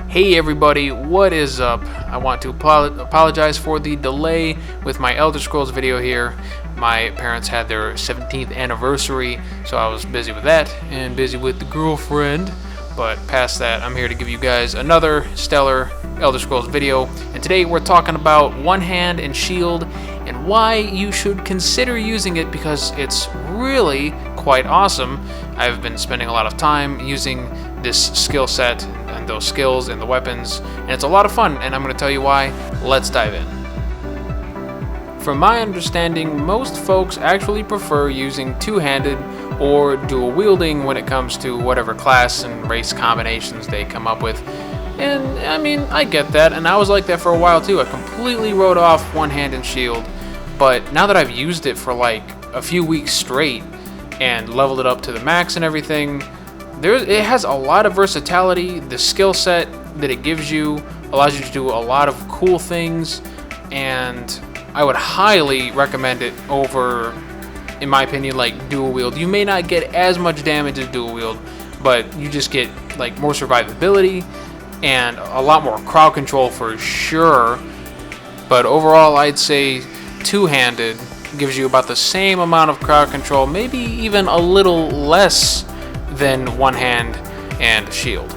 Hey everybody, what is up? I want to apologize for the delay with my Elder Scrolls video here. My parents had their 17th anniversary, so I was busy with that and busy with the girlfriend. But past that, I'm here to give you guys another stellar Elder Scrolls video. And today we're talking about One Hand and Shield and why you should consider using it, because it's really quite awesome. I've been spending a lot of time using this skill set and those skills and the weapons, and it's a lot of fun, and I'm going to tell you why. Let's dive in. From my understanding, most folks actually prefer using two-handed or dual wielding when it comes to whatever class and race combinations they come up with. And I mean, I get that, and I was like that for a while too. I completely wrote off One Hand and Shield, but now that I've used it for like a few weeks straight and leveled it up to the max and everything, it has a lot of versatility. The skill set that it gives you allows you to do a lot of cool things, and I would highly recommend it over, in my opinion, like dual wield. You may not get as much damage as dual wield, but you just get like more survivability and a lot more crowd control for sure. But overall, I'd say two-handed gives you about the same amount of crowd control, maybe even a little less than One Hand and Shield.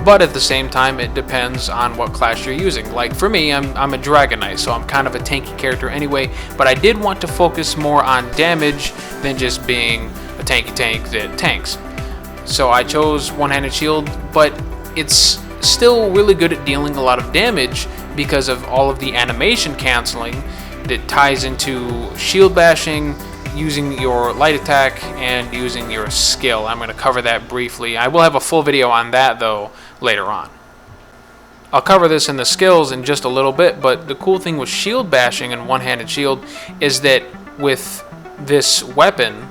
But at the same time, it depends on what class you're using. Like for me, I'm a Dragon Knight, so I'm kind of a tanky character anyway, but I did want to focus more on damage than just being a tanky tank that tanks. So I chose One-Handed Shield, but it's still really good at dealing a lot of damage because of all of the animation canceling that ties into shield bashing, using your light attack, and using your skill. I'm going to cover that briefly. I will have a full video on that though later on. I'll cover this in the skills in just a little bit, but the cool thing with shield bashing and one-handed shield is that with this weapon,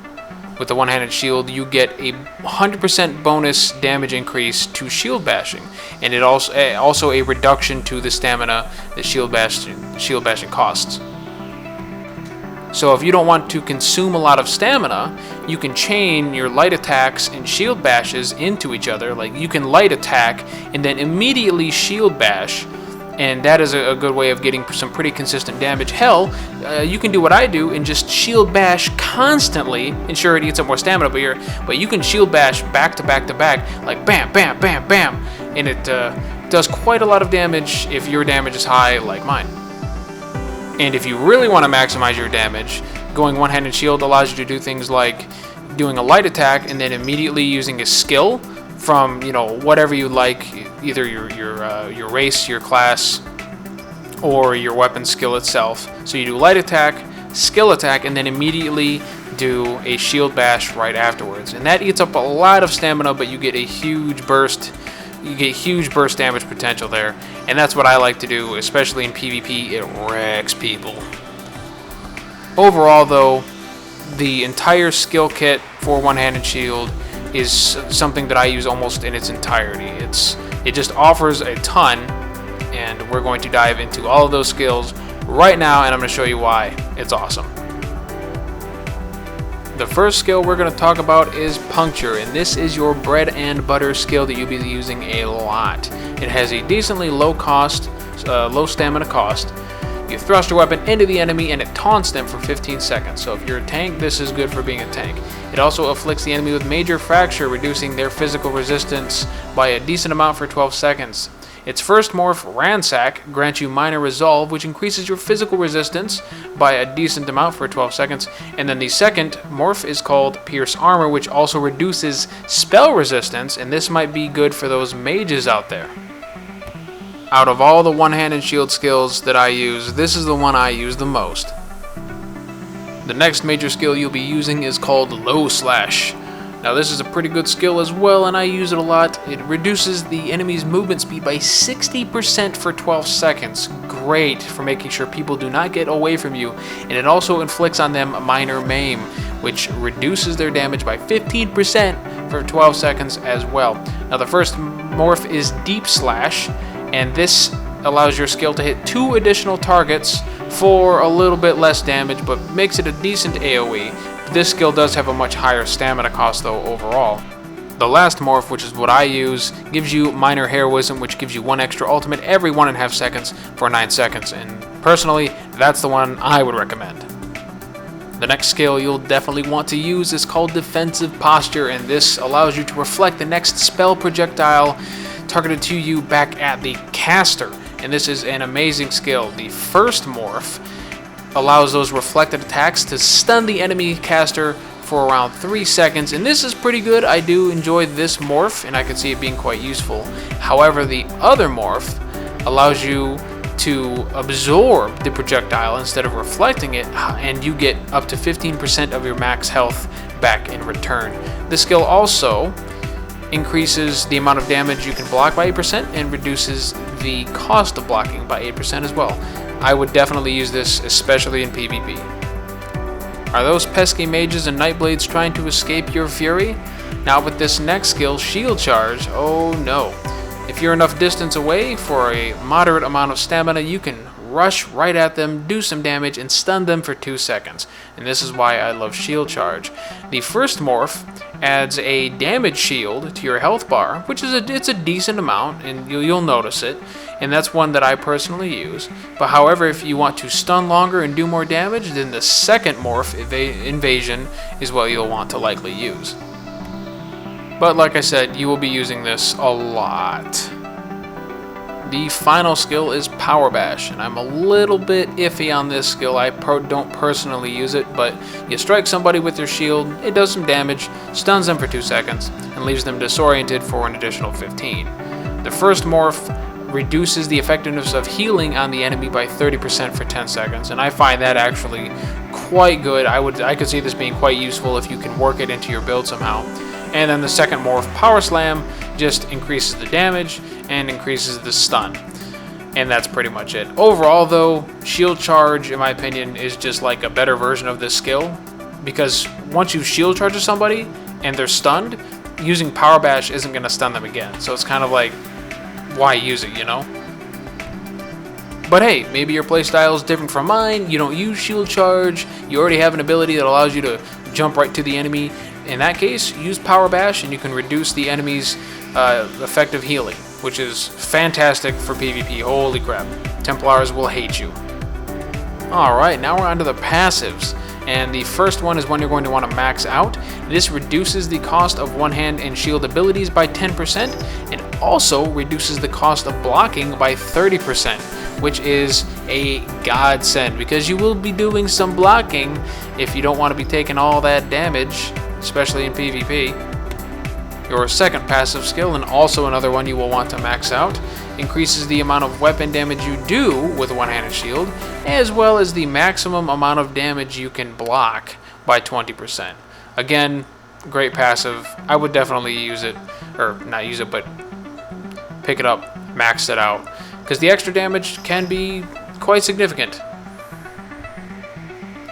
with the one-handed shield, you get a 100% bonus damage increase to shield bashing, and it also a reduction to the stamina that shield bashing costs. So if you don't want to consume a lot of stamina, you can chain your light attacks and shield bashes into each other. Like you can light attack and then immediately shield bash, and that is a good way of getting some pretty consistent damage. Hell, you can do what I do and just shield bash constantly, and sure, it eats up more stamina, but you can shield bash back to back to back, like bam, bam, bam, bam, and it does quite a lot of damage if your damage is high like mine. And if you really want to maximize your damage, going One-Handed Shield allows you to do things like doing a light attack and then immediately using a skill from, whatever you like, either your race, your class, or your weapon skill itself. So you do light attack, skill attack, and then immediately do a shield bash right afterwards. And that eats up a lot of stamina, but you get a huge burst. You get huge burst damage potential there, and that's what I like to do, especially in PvP. It wrecks people. Overall though, the entire skill kit for One-Handed Shield is something that I use almost in its entirety. It just offers a ton, and we're going to dive into all of those skills right now, and I'm going to show you why it's awesome. The first skill we're going to talk about is Puncture, and this is your bread and butter skill that you'll be using a lot. It has a decently low stamina cost. You thrust your weapon into the enemy and it taunts them for 15 seconds. So if you're a tank, this is good for being a tank. It also afflicts the enemy with major fracture, reducing their physical resistance by a decent amount for 12 seconds. Its first morph, Ransack, grants you minor resolve, which increases your physical resistance by a decent amount for 12 seconds. And then the second morph is called Pierce Armor, which also reduces spell resistance, and this might be good for those mages out there. Out of all the one-handed shield skills that I use, this is the one I use the most. The next major skill you'll be using is called Low Slash. Now this is a pretty good skill as well, and I use it a lot. It reduces the enemy's movement speed by 60% for 12 seconds. Great for making sure people do not get away from you. And it also inflicts on them minor maim, which reduces their damage by 15% for 12 seconds as well. Now the first morph is Deep Slash, and this allows your skill to hit 2 additional targets for a little bit less damage, but makes it a decent AoE. This skill does have a much higher stamina cost though overall. The last morph, which is what I use, gives you minor heroism, which gives you 1 extra ultimate every 1.5 seconds for 9 seconds, and personally, that's the one I would recommend. The next skill you'll definitely want to use is called Defensive Posture, and this allows you to reflect the next spell projectile targeted to you back at the caster, and this is an amazing skill. The first morph allows those reflected attacks to stun the enemy caster for around 3 seconds, and this is pretty good. I do enjoy this morph, and I can see it being quite useful. However, the other morph allows you to absorb the projectile instead of reflecting it, and you get up to 15% of your max health back in return. This skill also increases the amount of damage you can block by 8% and reduces the cost of blocking by 8% as well. I would definitely use this, especially in PvP. Are those pesky mages and nightblades trying to escape your fury? Now with this next skill, Shield Charge, oh no. If you're enough distance away for a moderate amount of stamina, you can rush right at them, do some damage, and stun them for 2 seconds. And this is why I love Shield Charge. The first morph adds a damage shield to your health bar, which is it's a decent amount, and you'll notice it. And that's one that I personally use. But however, if you want to stun longer and do more damage, then the second morph, Invasion, is what you'll want to likely use. But like I said, you will be using this a lot. The final skill is Power Bash, and I'm a little bit iffy on this skill. I don't personally use it, but you strike somebody with your shield, it does some damage, stuns them for 2 seconds, and leaves them disoriented for an additional 15. The first morph reduces the effectiveness of healing on the enemy by 30% for 10 seconds, and I find that actually quite good. I could see this being quite useful if you can work it into your build somehow. And then the second morph, Power Slam, just increases the damage and increases the stun. And that's pretty much it. Overall though, Shield Charge, in my opinion, is just like a better version of this skill, because once you Shield Charge somebody and they're stunned, using Power Bash isn't going to stun them again. So it's kind of like, why use it, you know? But hey, maybe your playstyle is different from mine, you don't use Shield Charge, you already have an ability that allows you to jump right to the enemy. In that case, use Power Bash and you can reduce the enemy's effective healing, which is fantastic for PvP. Holy crap. Templars will hate you. Alright, now we're on to the passives. And the first one is one you're going to want to max out. This reduces the cost of one-hand and shield abilities by 10% and also reduces the cost of blocking by 30%, which is a godsend because you will be doing some blocking if you don't want to be taking all that damage, especially in PvP. Your second passive skill, and also another one you will want to max out, increases the amount of weapon damage you do with one-handed shield, as well as the maximum amount of damage you can block by 20%. Again, great passive. I would definitely use it, or not use it, but pick it up, max it out, because the extra damage can be quite significant.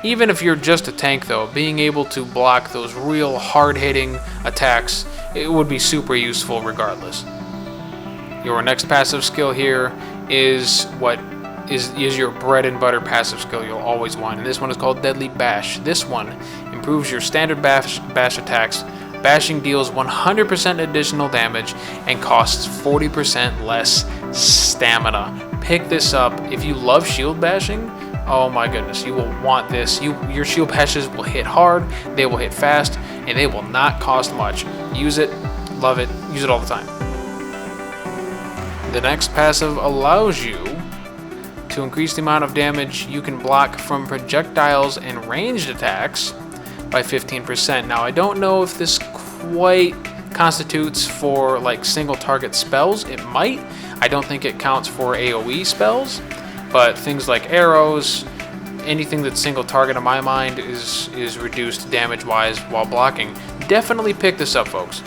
Even if you're just a tank though, being able to block those real hard-hitting attacks, it would be super useful regardless. Your next passive skill here is what is your bread and butter passive skill you'll always want, and this one is called Deadly Bash. This one improves your standard bash attacks. Bashing deals 100% additional damage and costs 40% less stamina. Pick this up if you love shield bashing. Oh my goodness, you will want this. Your shield bashes will hit hard, they will hit fast, and they will not cost much. Use it, love it, use it all the time. The next passive allows you to increase the amount of damage you can block from projectiles and ranged attacks by 15%. Now I don't know if this quite constitutes for like single target spells. It might. I don't think it counts for AoE spells. But things like arrows, anything that's single target in my mind is reduced damage-wise while blocking. Definitely pick this up, folks.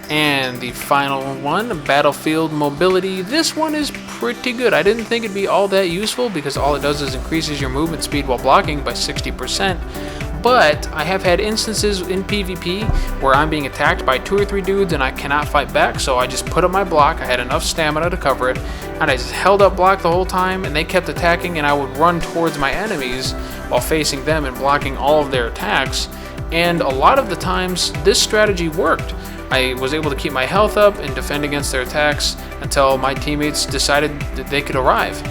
And the final one, Battlefield Mobility. This one is pretty good. I didn't think it'd be all that useful because all it does is increases your movement speed while blocking by 60%. But I have had instances in PvP where I'm being attacked by 2 or 3 dudes and I cannot fight back, so I just put up my block. I had enough stamina to cover it, and I just held up block the whole time, and they kept attacking, and I would run towards my enemies while facing them and blocking all of their attacks. And a lot of the times, this strategy worked. I was able to keep my health up and defend against their attacks until my teammates decided that they could arrive.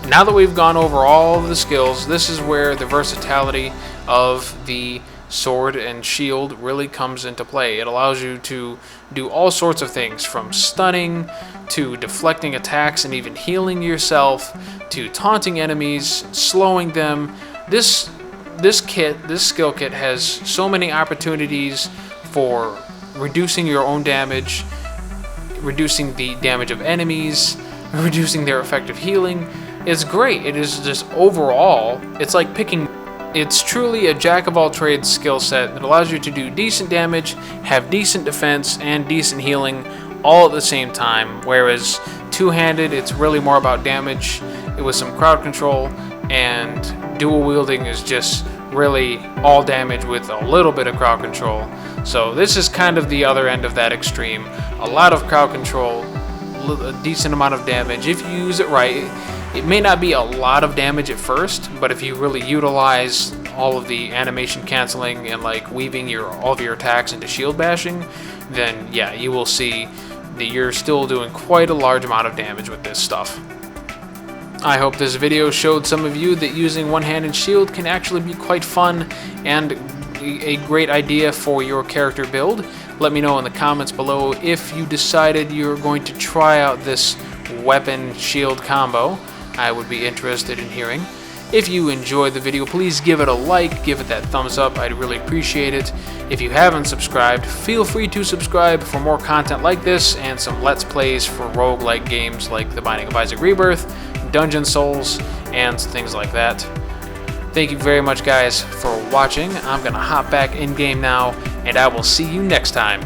Now that we've gone over all of the skills, this is where the versatility of the sword and shield really comes into play. It allows you to do all sorts of things, from stunning to deflecting attacks and even healing yourself to taunting enemies, slowing them. This skill kit has so many opportunities for reducing your own damage, reducing the damage of enemies, reducing their effective healing. It's great. It is just overall, it's truly a jack of all trades skill set that allows you to do decent damage, have decent defense, and decent healing all at the same time. Whereas two-handed, it's really more about damage with some crowd control, and dual wielding is just really all damage with a little bit of crowd control. So this is kind of the other end of that extreme. A lot of crowd control, a decent amount of damage if you use it right. It may not be a lot of damage at first, but if you really utilize all of the animation canceling and like weaving all of your attacks into shield bashing, then yeah, you will see that you're still doing quite a large amount of damage with this stuff. I hope this video showed some of you that using one-handed shield can actually be quite fun and a great idea for your character build. Let me know in the comments below if you decided you're going to try out this weapon shield combo. I would be interested in hearing. If you enjoyed the video, please give it a like, give it that thumbs up. I'd really appreciate it. If you haven't subscribed, feel free to subscribe for more content like this and some Let's Plays for roguelike games like The Binding of Isaac Rebirth, Dungeon Souls, and things like that. Thank you very much, guys, for watching. I'm going to hop back in-game now, and I will see you next time.